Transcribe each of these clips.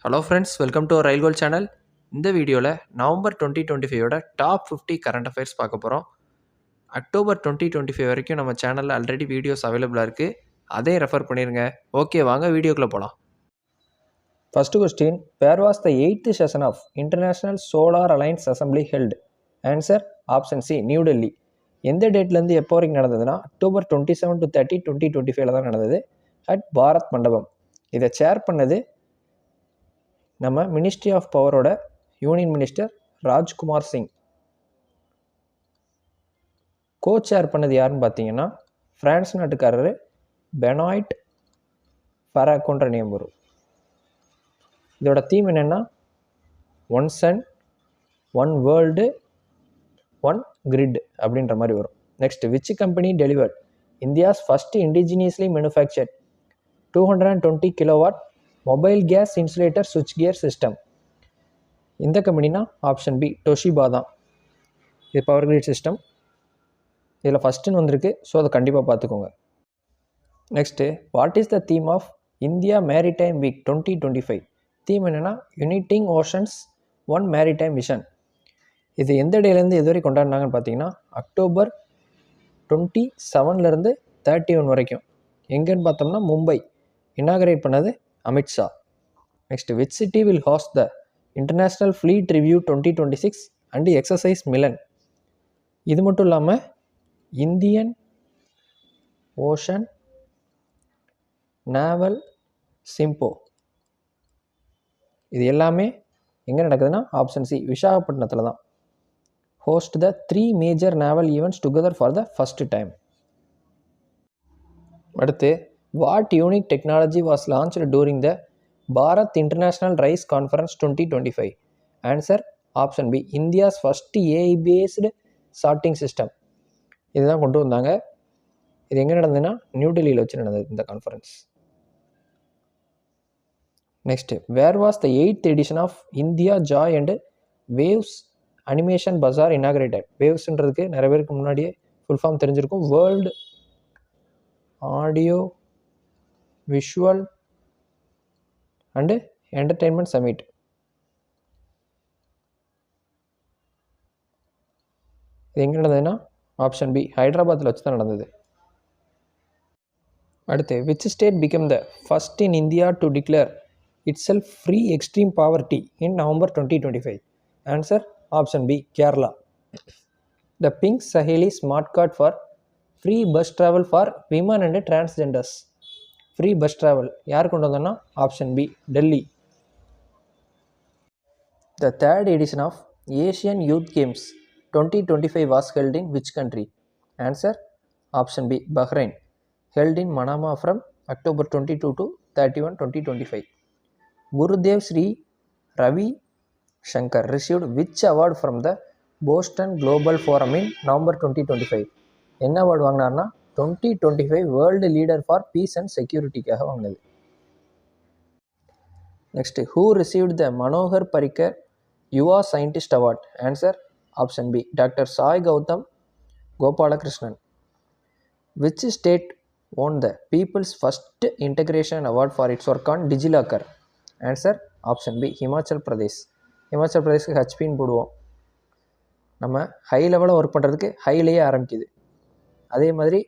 Hello friends, welcome to rail goal channel. இந்த வீடியோவில் November 2025 top 50 current affairs பார்க்க போகிறோம். அக்டோபர் 2025 வரைக்கும் நம்ம சேனலில் ஆல்ரெடி வீடியோஸ் அவைலபிளாக இருக்குது. அதே ரெஃபர் பண்ணிடுங்க. ஓகே, வாங்க வீடியோக்குள்ளே போகலாம். First question, where was the 8th session of International Solar Alliance Assembly held? Answer, option C, New Delhi. எந்த டேட்லேருந்து எப்போ வரைக்கும் நடந்ததுன்னா அக்டோபர் 27 to 30 2025 தான் நடந்தது அட் பாரத் மண்டபம். இதை சேர் பண்ணது நம்ம மினிஸ்ட்ரி ஆஃப் பவரோட union minister Rajkumar Singh. Co chair பண்ணது யாருன்னு பார்த்தீங்கன்னா பிரான்ஸ் நாட்டுக்காரர் பெனாய்ட் ஃபராக்கோன்ற நேம் வரும். இதோட தீம் என்னென்னா one sun one world one grid அப்படின்ற மாதிரி வரும். Next, which company delivered India's first indigenously manufactured 220 kilowatt mobile gas insulator சுவிட்ச் கியர் சிஸ்டம்? இந்த கம்பெனினா ஆப்ஷன் பி, டொஷிபா தான். இது பவர் கிரிட் சிஸ்டம். இதில் ஃபஸ்ட்டுன்னு வந்திருக்கு, ஸோ அதை கண்டிப்பாக பார்த்துக்கோங்க. Next, what is the theme of India maritime week 2025? Theme என்னென்னா uniting oceans one maritime vision. இது எந்த டேலேருந்து எது வரைக்கும் கொண்டாடினாங்கன்னு பார்த்தீங்கன்னா அக்டோபர் 27 31 வரைக்கும். எங்கேன்னு பார்த்தோம்னா மும்பை. இனாகரேட் பண்ணது Amit Shah. Next, which city will ஹாஸ்ட் the international pleat review 2026 and exercise Milan? இது மட்டும் இல்லாமல் இந்தியன் ஓஷன் நேவல் சிம்போ இது எல்லாமே எங்கே நடக்குதுன்னா ஆப்ஷன் சி, விசாகப்பட்டினத்தில் தான். Host the 3 major naval events together for the first time. அடுத்து, what unique technology was launched during the Bharat international rice conference 2025? Answer, option B, India's first AI based charting system. இதுதான் கொண்டு வந்தாங்க. இது எங்கே நடந்ததுன்னா new டெல்லியில் வச்சு நடந்தது இந்த conference. Next, where was the 8th edition of India joy and waves animation bazaar inaugurated? வேவ்ஸ்ன்றதுக்கு நிறைய பேருக்கு முன்னாடியே ஃபுல் ஃபார்ம் தெரிஞ்சிருக்கும். World audio visual and entertainment summit. இது எங்கே நடந்ததுன்னா ஆப்ஷன் பி, ஹைதராபாத்தில் வச்சு தான் நடந்தது. அடுத்து, which state become the first in India to declare its self free extreme poverty in November 2025? Answer, option B, Kerala. The pink Saheli smart card for free bus travel for women and transgenders. Free bus travel யார் கொண்டு வந்தோன்னா option B, Delhi. The 3rd edition of Asian youth games 2025 was held in which country? Answer, option B, Bahrain. Held in Manama from October 22 to 31 2025. Gurudev Sri Ravi Shankar received which award from the Boston global forum in November 2025? என்ன award வாங்கினார்னா 2025 world leader for peace and செக்யூரிட்டிக்காக வாங்கினது. Next, who received the Manohar Parrikar Yuva scientist award? Answer, option B, doctor Sai Gautam Gopalakrishnan. Which state won the people's first integration award for its work on DigiLocker? Answer, option B, Himachal Pradesh. Himachal பிரதேஷ்க்கு ஹச்பின்னு போடுவோம். நம்ம high லெவலில் work பண்ணுறதுக்கு ஹைலேயே ஆரம்பிக்குது. அதே மாதிரி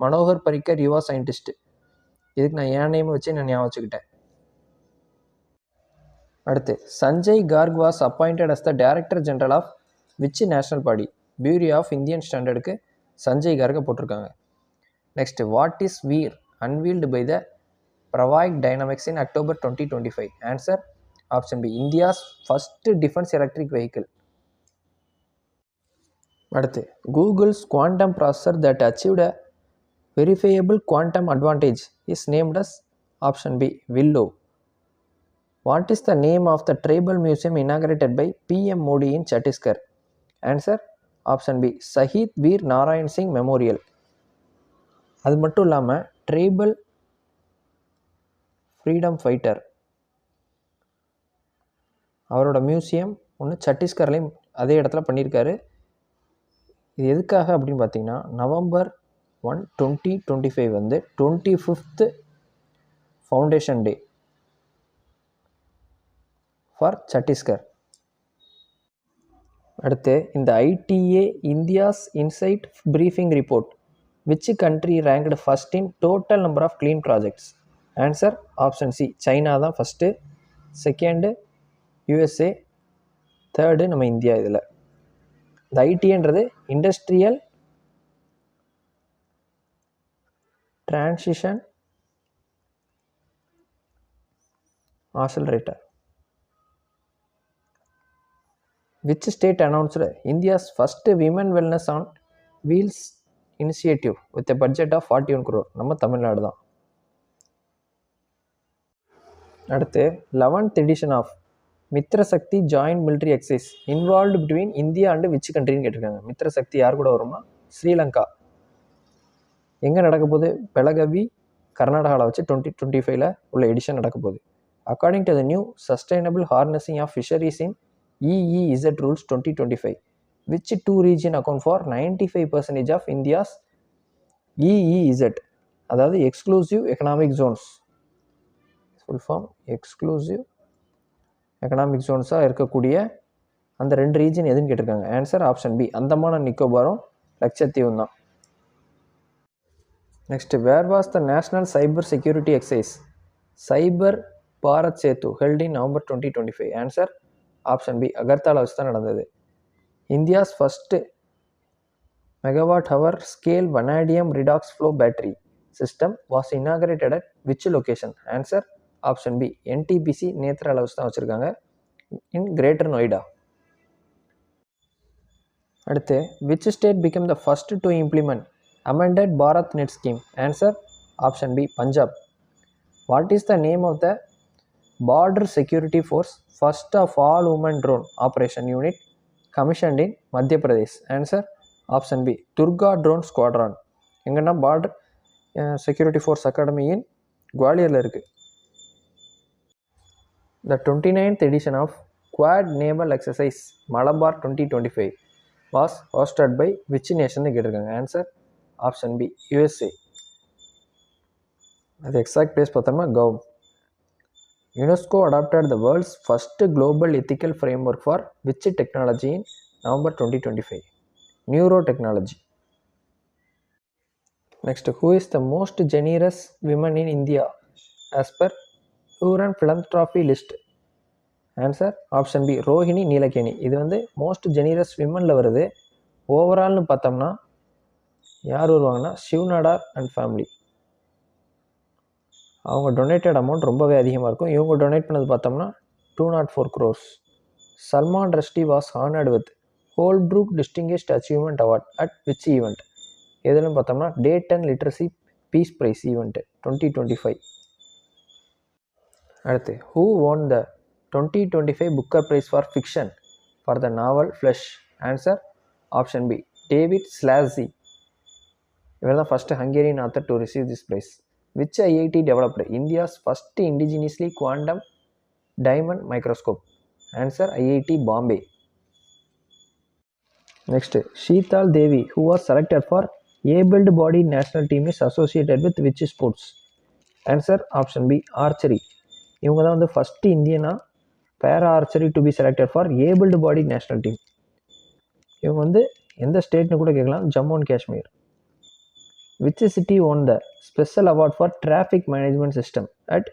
மனோகர் பரிக்கர் யுவா சயின்டிஸ்ட், இதுக்கு நான் என் நேம் வச்சு நான் ஞாபகம் வச்சுக்கிட்டேன். அடுத்து, Sanjay Garg was appointed as the director general of which national body? Bureau of Indian ஸ்டாண்டர்டுக்கு சஞ்சய் கார்கை போட்டிருக்காங்க. Next, what is Veer unveiled by the Pravaig dynamics in October 2025? Answer, option B, India's first defence electric vehicle. அடுத்து, Google's quantum processor that achieved a verifiable quantum advantage is named as option B, Willow. What is the name of the tribal museum inaugurated by PM Modi in Chhattisgarh? Answer, option B, Shaheed Veer Narayan Singh memorial. அது மட்டும் இல்லாமல் tribal freedom fighter அவரோட museum ஒன்று சத்தீஸ்கர்லேயும் அதே இடத்துல பண்ணியிருக்காரு. இது எதுக்காக அப்படின்னு பார்த்தீங்கன்னா November 1, 2025 25th foundation day. For Chhattisgarh. அடுத்து இந்த ITA India's inside briefing report which country ranked first in total number of clean projects? Answer option C, China தான் ஃபஸ்ட்டு, செகண்டு USA, தேர்டு நம்ம இந்தியா. இதில் இந்த ஐடின்றது industrial transition accelerator. Which state announced India's first women wellness on wheels initiative with a budget of 41 crore? நம்ம தமிழ்நாடு தான். அடுத்து 11th edition of Mitra Shakti joint military exercise involved between India and which கண்ட்ரின்னு கேட்டிருக்காங்க. மித்ர சக்தி யார் கூட வரும்னா ஸ்ரீலங்கா. எங்கே நடக்க போகுது? பெலகவி, கர்நாடகாவில் வச்சு 2025 உள்ள எடிஷன் நடக்க போகுது. According to the new sustainable harnessing of fisheries in EEZ rules 2025, which two region account for 95% of India's EEZ, அதாவது exclusive economic zones, full form exclusive economic ஜோன்ஸாக இருக்கக்கூடிய அந்த 2 ரீஜன் எதுன்னு கேட்டிருக்காங்க. Answer option B, Andaman and நிக்கோபாரும் லட்சத்தீவும் தான். Next, where was the national cyber security exercise cyber Bharat Setu held in November 2025? Answer option B, Agartala வச்சு தான் நடந்தது. India's first megawatt hour scale vanadium redox flow battery system was inaugurated at which location? Answer option B, NTPC நேத்ரால வச்சு தான் வச்சுருக்காங்க, in greater Noida. அடுத்து, which state become the first to implement amended Bharat net scheme? Answer option B, Punjab. What is the name of the border security force first of all women drone operation unit commissioned in Madhya Pradesh? Answer option B, Durga drone squadron. எங்கன்னா border security force academy in குவாலியரில் இருக்குது. The 29th edition of Quad Naval Exercise Malabar 2025 was hosted by which nation கேட்டிருக்காங்க? Answer option B, USA. அது exact place பார்த்தோம்னா கவ். UNESCO adopted the world's first global ethical framework for which technology in November 2025? Neurotechnology. Next, who is the most generous women in India as per Huron philanthropy list? Answer option B, Rohini நீலகேணி. இது வந்து most ஜெனிரஸ் விமனில் வருது. ஓவரால்னு பார்த்தோம்னா யார் வருவாங்கன்னா சிவ்நாடார் and family. அவங்க donated amount ரொம்பவே அதிகமாக இருக்கும். இவங்க டொனேட் பண்ணது பார்த்தோம்னா 204 crores. Salman ரஷ்டி was honoured with Holbrook டிஸ்டிங்கிஷ்ட் achievement award at which event? எதுன்னு பார்த்தோம்னா Dayton literacy piece price event 2025. அடுத்து, who own the 2025 Booker price for fiction for the novel flush? Answer option B, David Szalay. இவர் தான் first Hungarian author to receive this prize. Which IIT developed India's first indigenously quantum diamond microscope? Answer IIT Bombay. Next, Sheetal Devi who was selected for abled body national team is associated with which sports? Answer option B, archery. இவங்க தான் வந்து first இந்தியனா para archery to be selected for abled body national team. இவங்க வந்து எந்த ஸ்டேட்னு கூட கேட்கலாம், Jammu and Kashmir. Which city own the special award for traffic management system at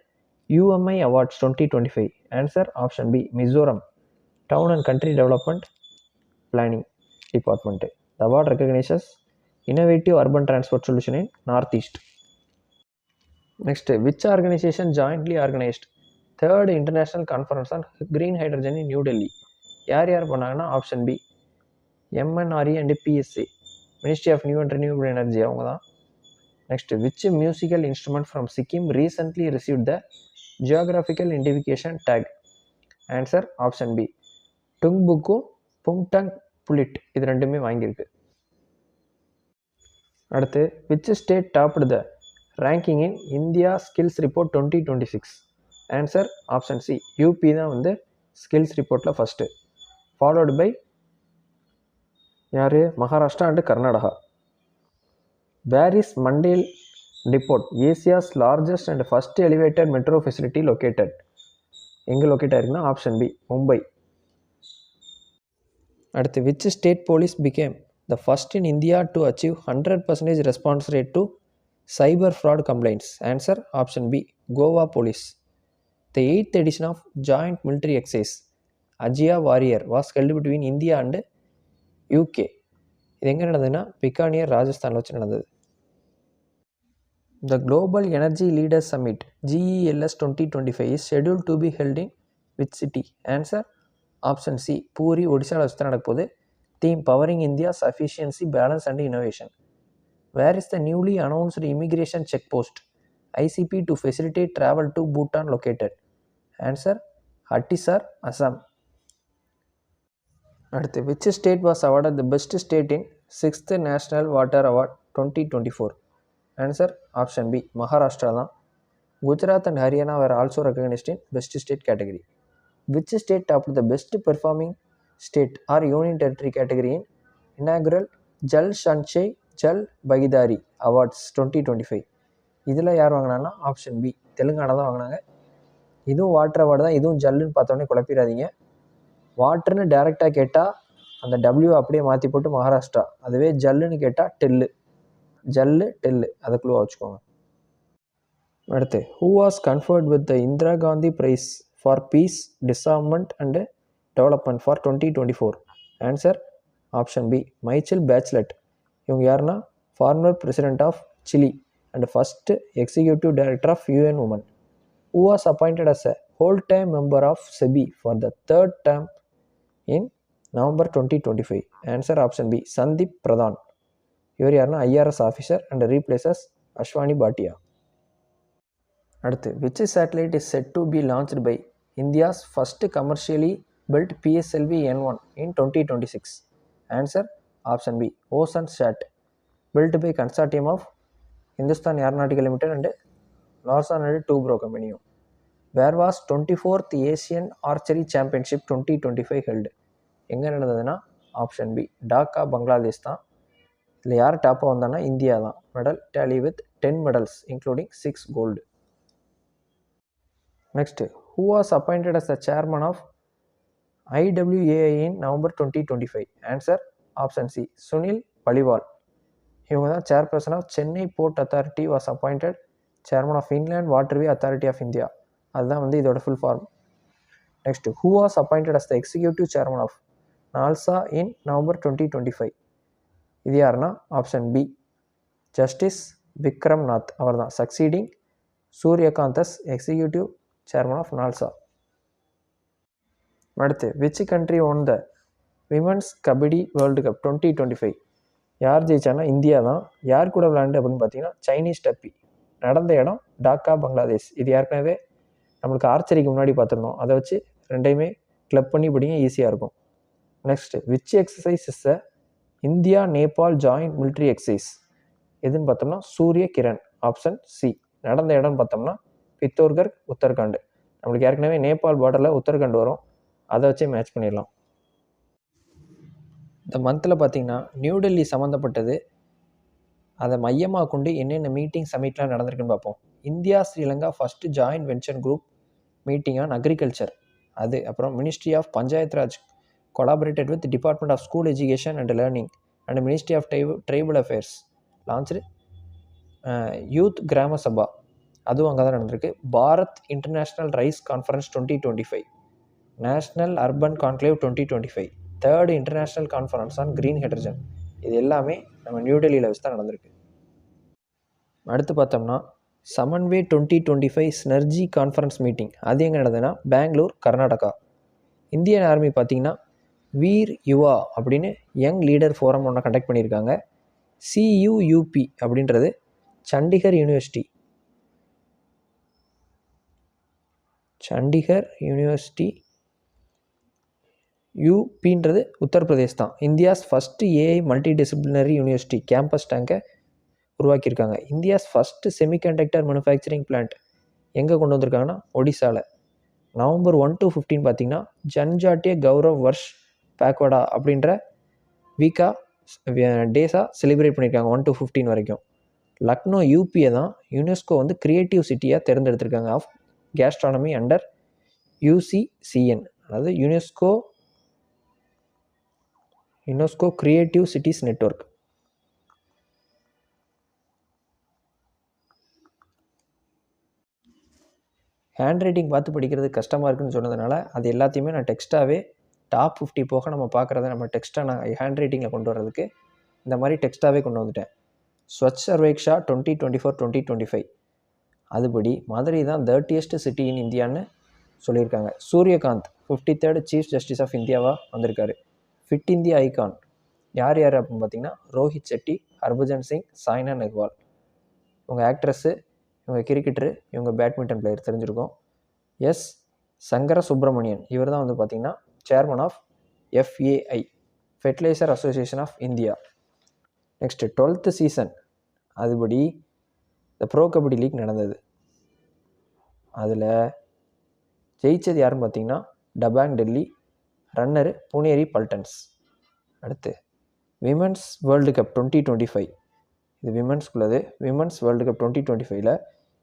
UMI awards 2025? Answer option B, Mizoram town and country development planning department. The award recognises innovative urban transport solution in north east. Next, which organisation jointly organised 3rd international conference on green hydrogen in new Delhi? யார் யார் பண்ணாங்கன்னா option B, MNRE and PSA, ministry of new and renewable energy, அவங்க தான். Next, which musical instrument from Sikkim recently received the geographical indication tag? Answer option B, Tungbuk Pungtong Pulit. இது ரெண்டுமே வாங்கியிருக்கு. அடுத்து, which state topped the ranking in India skills report 2026? Answer option C, UP தான் வந்து skills ரிப்போர்ட்டில் first, followed by யார்? Maharashtra and Karnataka. Where is Mandale depot Asia's largest and first elevated metro facility located? எங்கே locate ஆயிருக்குன்னா ஆப்ஷன் பி மும்பை. அடுத்து which state police became the first in India to achieve 100% response rate to cyber fraud complaints? Answer option B Goa police. The 8th edition of joint military exercise Ajia Warrior was held between India and UK. இது எங்கே நடந்ததுன்னா பிகானியர் ராஜஸ்தானில் வச்சு நடந்தது. The Global Energy Leaders Summit GELS 2025 is scheduled to be held in which city? Answer option C puri ஒடிசாவில் வச்சு தான் நடக்க போகுது. Theme Powering India Sufficiency Balance and Innovation. Where is the newly announced immigration checkpost ICP to facilitate travel to Bhutan located? Answer Hattisar, Assam. அடுத்து which state was awarded the best state in 6th National Water Award 2024? Answer option B Maharashtra தான். Gujarat and Haryana were also recognized in best state category. Which state topped the best performing state or union territory category in inaugural Jal Sanchay Jal Bhagidari Awards 2025? இதில் யார் வாங்கினாங்கன்னா option B Telangana தான் வாங்கினாங்க. இதுவும் water award தான். இதுவும் ஜல்லுன்னு பார்த்தோன்னே குழப்பிடாதீங்க. வாட்டர்னு டேரெக்டாக கேட்டால் அந்த டபிள்யூ அப்படியே மாற்றி போட்டு மகாராஷ்டிரா, அதுவே ஜல்லுன்னு கேட்டால் டெல்லு, ஜல்லு டெல்லு, அதை குழுவாக வச்சுக்கோங்க. அடுத்து who was conferred with the Indira Gandhi Prize for Peace, Disarmament and Development for 2024? Answer option B Michelle Bachelet. இவங்க யாருன்னா former president of Chile and first executive director of UN Women. Who was appointed as a whole-time member of SEBI for the third term in November 2025? Answer option B Sandeep Pradhan. இவர் யாருன்னா IRS officer and replaces Ashwani Bhatia. அடுத்து which satellite is set to be launched by India's first commercially built PSLV N1 in 2026? Answer option B OSANSat, built by consortium of Hindustan Aeronautical Limited and Larsen & Toubro Company. Where was 24th Asian Archery Championship 2025 held? எங்கே நடந்ததுன்னா option B Dhaka Bangladesh தான். இதில் யார் டாப்பாக வந்தாங்கன்னா India தான். Medal tally with 10 medals including 6 gold. Next, who was appointed as the chairman of IWAI in November 2025? Answer option C Sunil Paliwal. இவங்க தான் chairperson of Chennai port authority was appointed chairman of inland waterway authority of India. அதுதான் வந்து இதோட full form. Next who was appointed as the executive chairman of NALSA in November 2025? இது யாருன்னா option B justice Vikram Nath. அவர் தான் succeeding சூரியகாந்தஸ் executive chairman of நால்சா. அடுத்து which country one the women's kabaddi world cup 2025? யார் ஜெயிச்சான்னா India தான். யார் கூட விளையாண்டு அப்படின்னு பார்த்தீங்கன்னா சைனீஸ் டப்பி. நடந்த இடம் டாக்கா பங்களாதேஷ். இது ஏற்கனவே நம்மளுக்கு ஆர்ச்சரிக்கு முன்னாடி பார்த்துருந்தோம். அதை வச்சு ரெண்டையுமே கிளப் பண்ணி படிங்க, ஈஸியாக இருக்கும். Next which exercise is a India Nepal joint military exercise? எதுன்னு பார்த்தோம்னா சூரிய கிரண். Option C. நடந்த இடம்னு பார்த்தோம்னா பித்தோர்கர் உத்தரகாண்ட். நம்மளுக்கு ஏற்கனவே நேபாள் பார்டரில் உத்தரகாண்ட் வரும், அதை வச்சே மேட்ச் பண்ணிடலாம். இந்த மந்தில் பார்த்தீங்கன்னா நியூ டெல்லி சம்மந்தப்பட்டது, அதை மையமாக கொண்டு என்னென்ன மீட்டிங் சமிட்லாம் நடந்திருக்குன்னு பார்ப்போம். India Sri Lanka first joint venture group meeting on agriculture, அது. அப்புறம் ministry of Panchayat Raj collaborated with department of school education and learning and ministry of tribal affairs launch youth Gram Sabha, அதுவும் அங்கே தான் நடந்திருக்கு. Bharat international rice conference 2025, national urban conclave 2025, third international conference on green hydrogen. இது எல்லாமே நம்ம new டெல்லியில் வச்சு தான் நடந்திருக்கு. அடுத்து பார்த்தோம்னா சமன்வே 2025 ஸ்னர்ஜி கான்ஃபரன்ஸ் மீட்டிங், அது எங்கே நடந்ததுன்னா பெங்களூர், கர்நாடகா. இந்தியன் ஆர்மி பார்த்திங்கன்னா வீர் யுவா அப்படின்னு யங் லீடர் ஃபோரம் ஒன்று கண்டக்ட் பண்ணியிருக்காங்க. CUUP அப்படின்றது சண்டிகர் யூனிவர்சிட்டி. யூபின்றது உத்தரப்பிரதேஷ் தான். India's first AI multi disciplinary university campus டேங்கை உருவாக்கியிருக்காங்க. India's first semiconductor manufacturing plant எங்கே கொண்டு வந்திருக்காங்கன்னா ஒடிசாவில். November 1 to 15 பார்த்திங்கன்னா ஜன்ஜாட்டிய கௌரவ் வர்ஷ் பேக்வர்டா அப்படின்ற டேஸாக செலிப்ரேட் பண்ணியிருக்காங்க 1 to 15 வரைக்கும். லக்னோ யூபியை தான் யுனெஸ்கோ வந்து கிரியேட்டிவ் சிட்டியாக தேர்ந்தெடுத்திருக்காங்க ஆஃப் கேஸ்ட்ரானமி அண்டர் UCCN, அதாவது UNESCO creative cities network. Handwriting பார்த்து படிக்கிறது கஷ்டமாக இருக்குன்னு சொன்னதுனால அது எல்லாத்தையுமே நான் டெக்ஸ்ட்டாகவே டாப் 50 போக நம்ம பார்க்குறத நம்ம டெக்ஸ்ட்டாக நான் ஹேண்ட் ரைட்டிங்கில் கொண்டு வர்றதுக்கு இந்த மாதிரி டெக்ஸ்ட்டாகவே கொண்டு வந்துட்டேன். ஸ்வச் சர்வேக்ஷா 2024-2025 அதுபடி மதுரை தான் 30th சிட்டி இன் இந்தியான்னு சொல்லியிருக்காங்க. Suryakant 53rd chief justice of இந்தியாவாக வந்திருக்காரு. ஃபிட் இந்தியா ஐகான் யார் அப்படின்னு பார்த்தீங்கன்னா ரோஹித் செட்டி, ஹர்பஜன் சிங், சாய்னா நெஹ்வால். இவங்க ஆக்ட்ரஸ்ஸு, இவங்க கிரிக்கெட்டரு, இவங்க பேட்மிண்டன் பிளேயர் தெரிஞ்சிருக்கும். எஸ் சங்கர சுப்பிரமணியன் இவர் தான் பார்த்தீங்கன்னா chairman of FAI, fertilizer association of India. Next 12th season அதுபடி இந்த ப்ரோ கபடி லீக் நடந்தது. அதில் ஜெயித்தது யாருன்னு பார்த்தீங்கன்னா டபாங் டெல்லி, ரன்னரு புனேரி பல்டன்ஸ். அடுத்து விமென்ஸ் வேர்ல்டு கப் 2025, இது விமென்ஸ்குள்ளது. விமென்ஸ் வேர்ல்டு கப் 2025ல்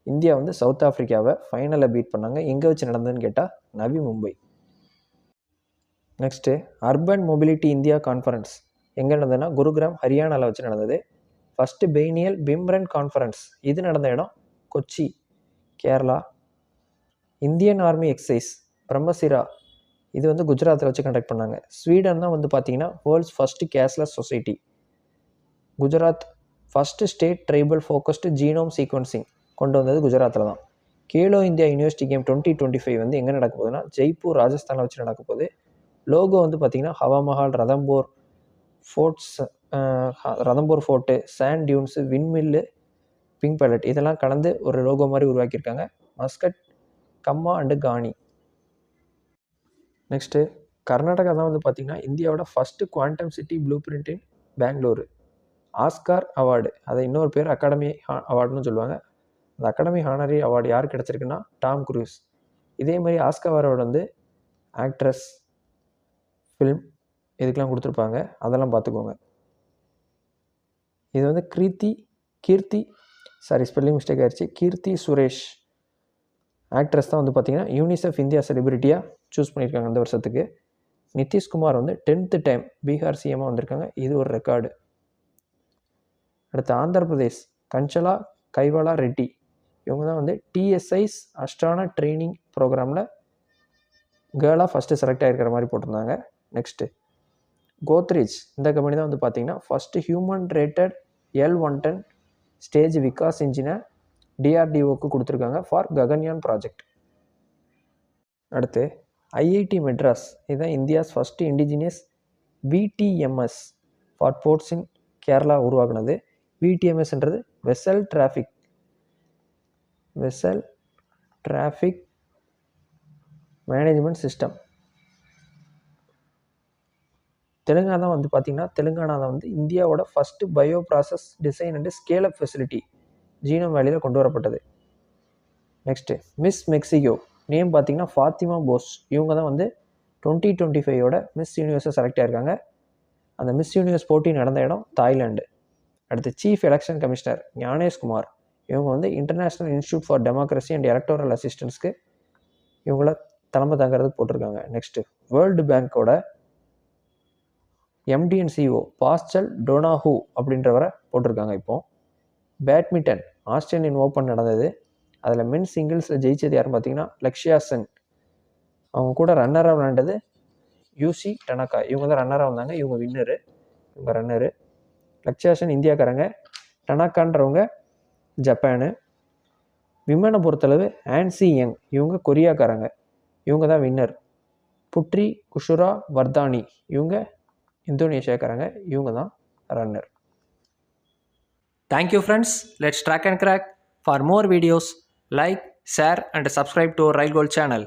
இந்தியா சவுத் ஆஃப்ரிக்காவை ஃபைனலில் பீட் பண்ணாங்க. எங்கே வச்சு நடந்ததுன்னு கேட்டால் Navi Mumbai. Next urban mobility India conference எங்கே நடந்ததுன்னா குருகிராம் ஹரியானாவில் வச்சு நடந்தது. ஃபஸ்ட்டு பெய்னியல் பிம்ரன் கான்ஃபரன்ஸ் இது நடந்த இடம் Kochi, Kerala. Indian army exercise Brahmashira இது குஜராத்தில் வச்சு கண்டக்ட் பண்ணாங்க. ஸ்வீடன் தான் பார்த்தீங்கன்னா world's first cashless society. Gujarat first state tribal focused genome sequencing கொண்டு வந்தது குஜராத்தில் தான். கேலோ இந்தியா யூனிவர்சிட்டி கேம் 2025 எங்கே நடக்க போகுதுன்னா ஜெய்ப்பூர் ராஜஸ்தானில் வச்சு நடக்க போகுது. லோகோ பார்த்தீங்கன்னா ஹவாமஹால், ரதம்பூர் fort, sand tunes, விண்மில்லு, pink ballot இதெல்லாம் கலந்து ஒரு லோகோ மாதிரி உருவாக்கியிருக்காங்க. Muscat, comma and Ghani. Next Karnataka தான் பார்த்தீங்கன்னா இந்தியாவோட first quantum city blue print இன் பெங்களூரு. ஆஸ்கார் அவார்டு, அதை இன்னொரு பேர் அகாடமி அவார்டுன்னு சொல்லுவாங்க. அந்த அகாடமி ஹானரி அவார்டு யார் கிடச்சிருக்குன்னா டாம் குரூஸ். இதே மாதிரி ஆஸ்கார் அவார்டு ஆக்ட்ரஸ், ஃபில்ம் இதுக்கெலாம் கொடுத்துருப்பாங்க, அதெல்லாம் பார்த்துக்கோங்க. இது ஸ்பெல்லிங் மிஸ்டேக் ஆயிடுச்சு. கீர்த்தி சுரேஷ் ஆக்ட்ரஸ் தான் பார்த்தீங்கன்னா யூனிசெஃப் இந்தியா செலிபிரிட்டியாக சூஸ் பண்ணியிருக்காங்க இந்த வருஷத்துக்கு. நிதிஷ்குமார் 10th டைம் பீகார் சிஎம்மாக வந்திருக்காங்க, இது ஒரு ரெக்கார்டு. அடுத்து ஆந்திர பிரதேஷ் கஞ்சலா கைவாலா ரெட்டி இவங்க தான் TSI's அஸ்ட்ரானா ட்ரைனிங் ப்ரோக்ராமில் கேர்ளாக ஃபஸ்ட்டு செலக்ட் ஆகிருக்கிற மாதிரி போட்டிருந்தாங்க. நெக்ஸ்ட்டு கோத்ரேஜ் இந்த கம்பெனி தான் பார்த்தீங்கன்னா first human rated L110 stage Vikas இன்ஜினை DRDOக்கு கொடுத்துருக்காங்க ஃபார் ககன்யான் ப்ராஜெக்ட். அடுத்து IIT மெட்ராஸ் இதுதான் India's first indigenous VTMS for ports in Kerala உருவாக்குனது. VTMSன்றது vessel traffic management system. Telangana தான் பார்த்தீங்கன்னா இந்தியாவோட first bio process design and scale up facility genome வேலியில் கொண்டு வரப்பட்டது. நெக்ஸ்ட்டு மிஸ் மெக்சிகோ நேம் பார்த்தீங்கன்னா ஃபாத்திமா போஸ். இவங்க தான் 2025 மிஸ் யூனிவர்ஸை செலக்ட் ஆகிருக்காங்க. அந்த மிஸ் யூனிவர்ஸ் போட்டி நடந்த இடம் தாய்லாண்டு. அடுத்து சீஃப் எலெக்ஷன் கமிஷனர் ஞானேஷ்குமார் இவங்க international institute for democracy and electoral அசிஸ்டன்ஸ்க்கு இவங்கள தலைமை தாங்கிறதுக்கு போட்டிருக்காங்க. Next world பேங்க்கோட MD and CEO pastel டோனாஹூ அப்படின்றவரை போட்டிருக்காங்க. இப்போது பேட்மிண்டன் ஆஸ்திரேலியன் ஓப்பன் நடந்தது. அதில் மென் சிங்கிள்ஸில் ஜெயிச்சது யாருன்னு பார்த்தீங்கன்னா லக்ஷயா சென். அவங்க கூட ரன்னராக விளையாண்டது UC டனக்கா. இவங்க தான் ரன்னராக வந்தாங்க, இவங்க வின்னரு, இவங்க ரன்னரு. லக்ஷயா சென் இந்தியாக்காரங்க, டனக்கான்றவங்க ஜப்பானு. விமனை பொறுத்தளவு ஆன்சி யங் இவங்க கொரியாக்காரங்க, இவங்க தான் வின்னர். புட்ரி குஷுரா வர்தானி இவங்க இந்தோனேஷியாக்காரங்க, இவங்க தான் runner. Thank you friends. Let's track and crack. For more videos, like, share and subscribe to our Rail Gold channel.